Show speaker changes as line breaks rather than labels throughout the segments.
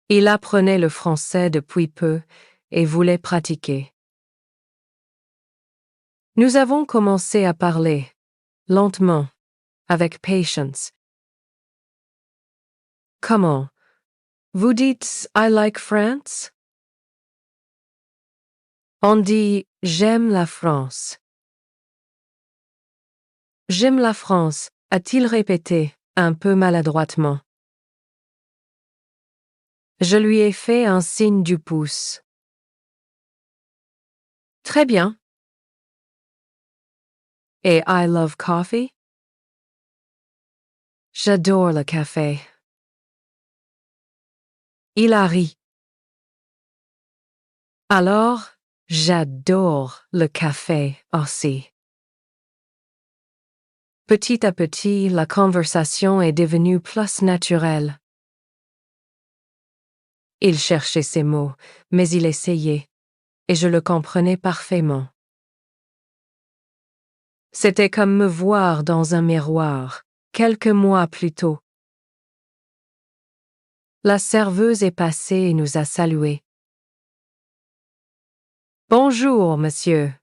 Il apprenait le français depuis peu et voulait pratiquer. Nous avons commencé à parler, lentement, avec patience. Comment? Vous dites I like France? On dit j'aime la France. J'aime la France, a-t-il répété, un peu maladroitement. Je lui ai fait un signe du pouce. Très bien. Et I love coffee? J'adore le café. Il a ri. Alors, j'adore le café aussi. Petit à petit, la conversation est devenue plus naturelle. Il cherchait ses mots, mais il essayait, et je le comprenais parfaitement. C'était comme me voir dans un miroir, quelques mois plus tôt. La serveuse est passée et nous a salués. Bonjour, monsieur.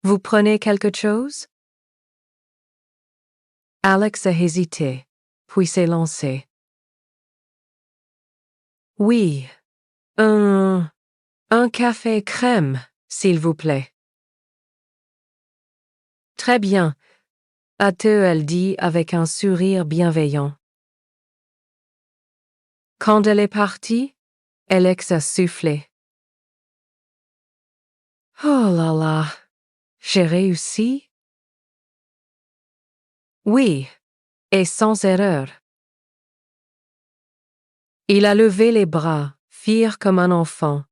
Vous prenez quelque chose? Alex a hésité, puis s'est lancé. Oui, un café crème, s'il vous plaît. Très bien, a-t-elle dit avec un sourire bienveillant. Quand elle est partie, Alex a soufflé. Oh là là, j'ai réussi? Oui, et sans erreur. Il a levé les bras, fier comme un enfant.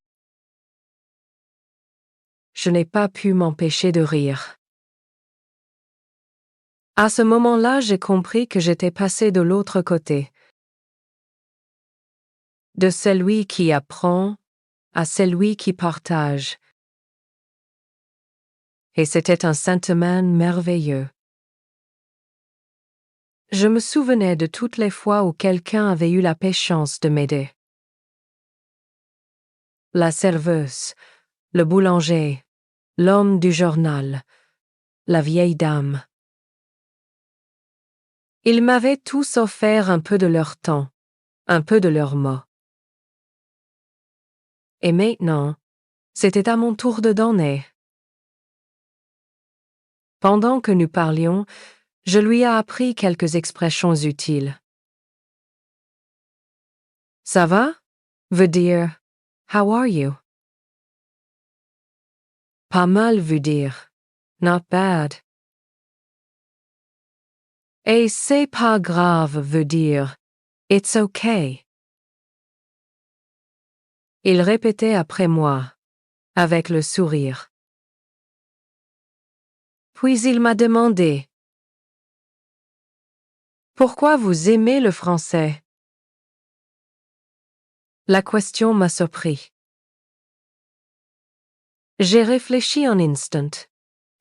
Je n'ai pas pu m'empêcher de rire. À ce moment-là, j'ai compris que j'étais passé de l'autre côté. De celui qui apprend à celui qui partage. Et c'était un sentiment merveilleux. Je me souvenais de toutes les fois où quelqu'un avait eu la patience de m'aider. La serveuse, le boulanger, l'homme du journal, la vieille dame. Ils m'avaient tous offert un peu de leur temps, un peu de leurs mots. Et maintenant, c'était à mon tour de donner. Pendant que nous parlions, je lui ai appris quelques expressions utiles. Ça va? Veut dire How are you? Pas mal veut dire Not bad. Et c'est pas grave veut dire It's okay. Il répétait après moi, avec le sourire. Puis il m'a demandé Pourquoi vous aimez le français? La question m'a surpris. J'ai réfléchi un instant,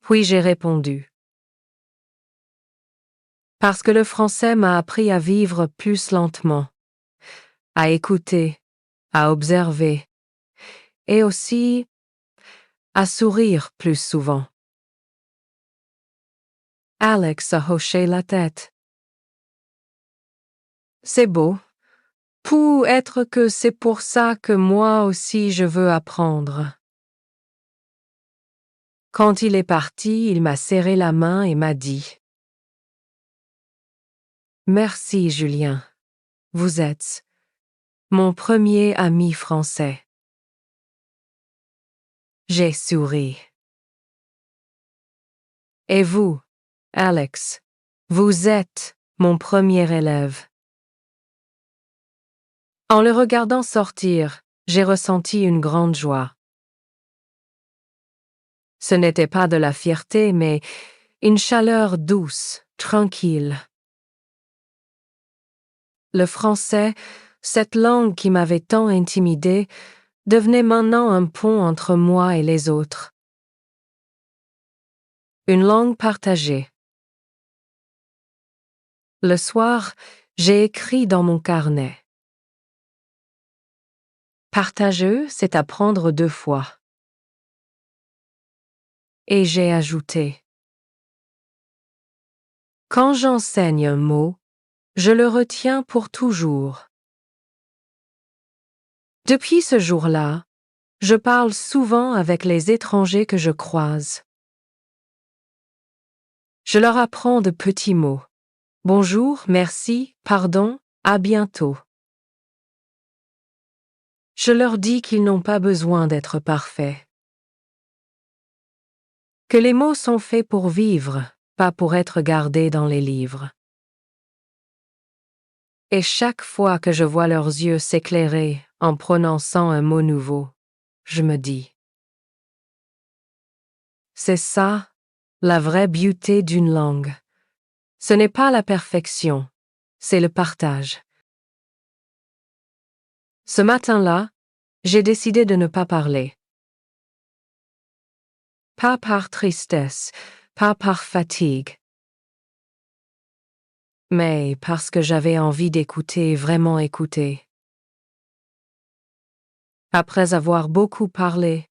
puis j'ai répondu. Parce que le français m'a appris à vivre plus lentement, à écouter, à observer, et aussi à sourire plus souvent. Alex a hoché la tête. C'est beau. Peut-être que c'est pour ça que moi aussi je veux apprendre. Quand il est parti, il m'a serré la main et m'a dit « Merci, Julien. Vous êtes mon premier ami français. » J'ai souri. Et vous, Alex, vous êtes mon premier élève. En le regardant sortir, j'ai ressenti une grande joie. Ce n'était pas de la fierté, mais une chaleur douce, tranquille. Le français, cette langue qui m'avait tant intimidée, devenait maintenant un pont entre moi et les autres. Une langue partagée. Le soir, j'ai écrit dans mon carnet. Partageux, c'est apprendre 2 fois. Et j'ai ajouté. Quand j'enseigne un mot, je le retiens pour toujours. Depuis ce jour-là, je parle souvent avec les étrangers que je croise. Je leur apprends de petits mots. Bonjour, merci, pardon, à bientôt. Je leur dis qu'ils n'ont pas besoin d'être parfaits. Que les mots sont faits pour vivre, pas pour être gardés dans les livres. Et chaque fois que je vois leurs yeux s'éclairer en prononçant un mot nouveau, je me dis: c'est ça, la vraie beauté d'une langue. Ce n'est pas la perfection, c'est le partage. Ce matin-là, j'ai décidé de ne pas parler. Pas par tristesse, pas par fatigue, mais parce que j'avais envie d'écouter, vraiment écouter. Après avoir beaucoup parlé,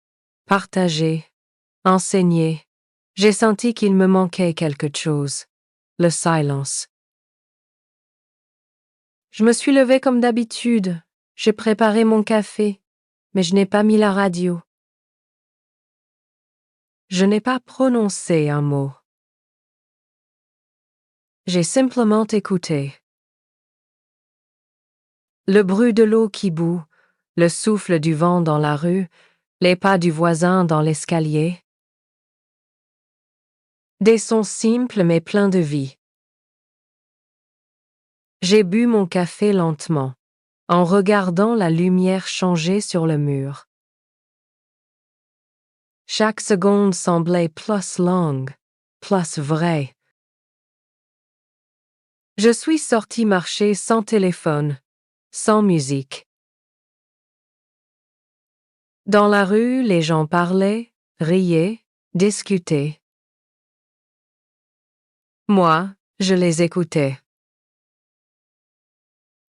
partagé, enseigné, j'ai senti qu'il me manquait quelque chose, le silence. Je me suis levée comme d'habitude, j'ai préparé mon café, mais je n'ai pas mis la radio. Je n'ai pas prononcé un mot. J'ai simplement écouté. Le bruit de l'eau qui bout, le souffle du vent dans la rue, les pas du voisin dans l'escalier. Des sons simples mais pleins de vie. J'ai bu mon café lentement, en regardant la lumière changer sur le mur. Chaque seconde semblait plus longue, plus vraie. Je suis sortie marcher sans téléphone, sans musique. Dans la rue, les gens parlaient, riaient, discutaient. Moi, je les écoutais.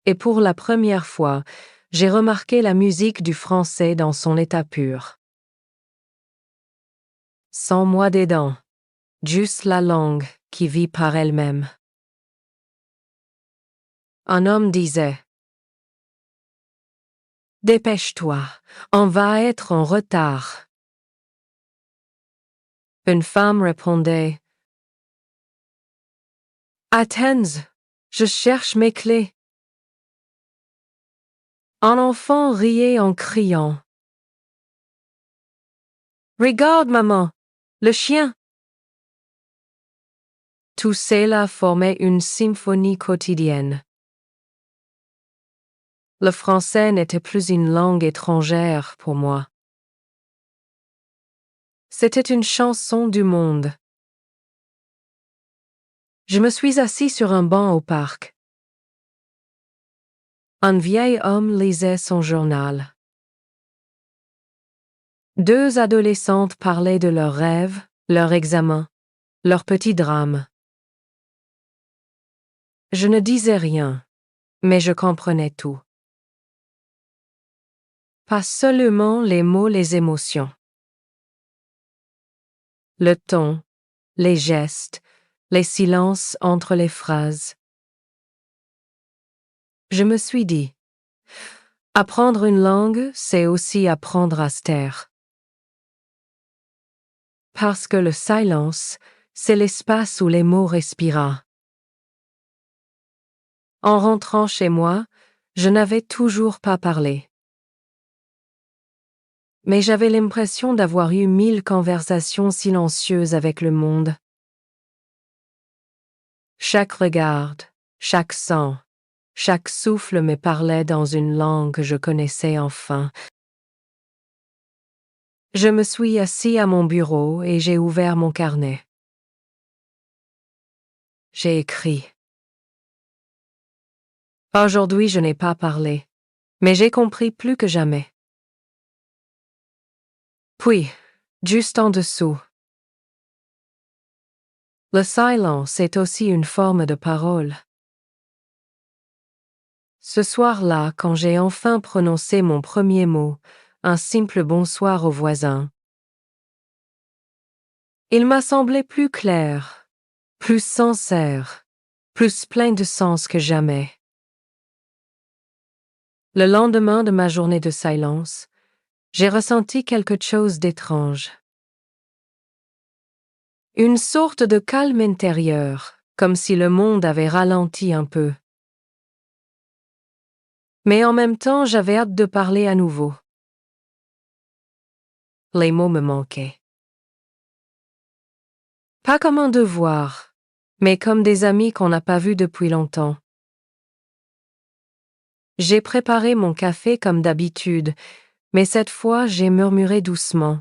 Et pour la première fois, j'ai remarqué la musique du français dans son état pur. Sans moi dedans, juste la langue qui vit par elle-même. Un homme disait: dépêche-toi, on va être en retard. Une femme répondait: attends, je cherche mes clés. Un enfant riait en criant: regarde, maman, le chien. Tout cela formait une symphonie quotidienne. Le français n'était plus une langue étrangère pour moi. C'était une chanson du monde. Je me suis assis sur un banc au parc. Un vieil homme lisait son journal. 2 adolescentes parlaient de leurs rêves, leurs examens, leurs petits drames. Je ne disais rien, mais je comprenais tout. Pas seulement les mots, les émotions. Le ton, les gestes, les silences entre les phrases. Je me suis dit: apprendre une langue, c'est aussi apprendre à se taire. Parce que le silence, c'est l'espace où les mots respirent. En rentrant chez moi, je n'avais toujours pas parlé. Mais j'avais l'impression d'avoir eu 1000 conversations silencieuses avec le monde. Chaque regard, chaque son, chaque souffle me parlait dans une langue que je connaissais enfin. Je me suis assis à mon bureau et j'ai ouvert mon carnet. J'ai écrit. Aujourd'hui, je n'ai pas parlé, mais j'ai compris plus que jamais. Puis, juste en dessous, le silence est aussi une forme de parole. Ce soir-là, quand j'ai enfin prononcé mon premier mot, un simple bonsoir au voisin, il m'a semblé plus clair, plus sincère, plus plein de sens que jamais. Le lendemain de ma journée de silence, j'ai ressenti quelque chose d'étrange. Une sorte de calme intérieur, comme si le monde avait ralenti un peu. Mais en même temps, j'avais hâte de parler à nouveau. Les mots me manquaient. Pas comme un devoir, mais comme des amis qu'on n'a pas vus depuis longtemps. J'ai préparé mon café comme d'habitude, mais cette fois j'ai murmuré doucement.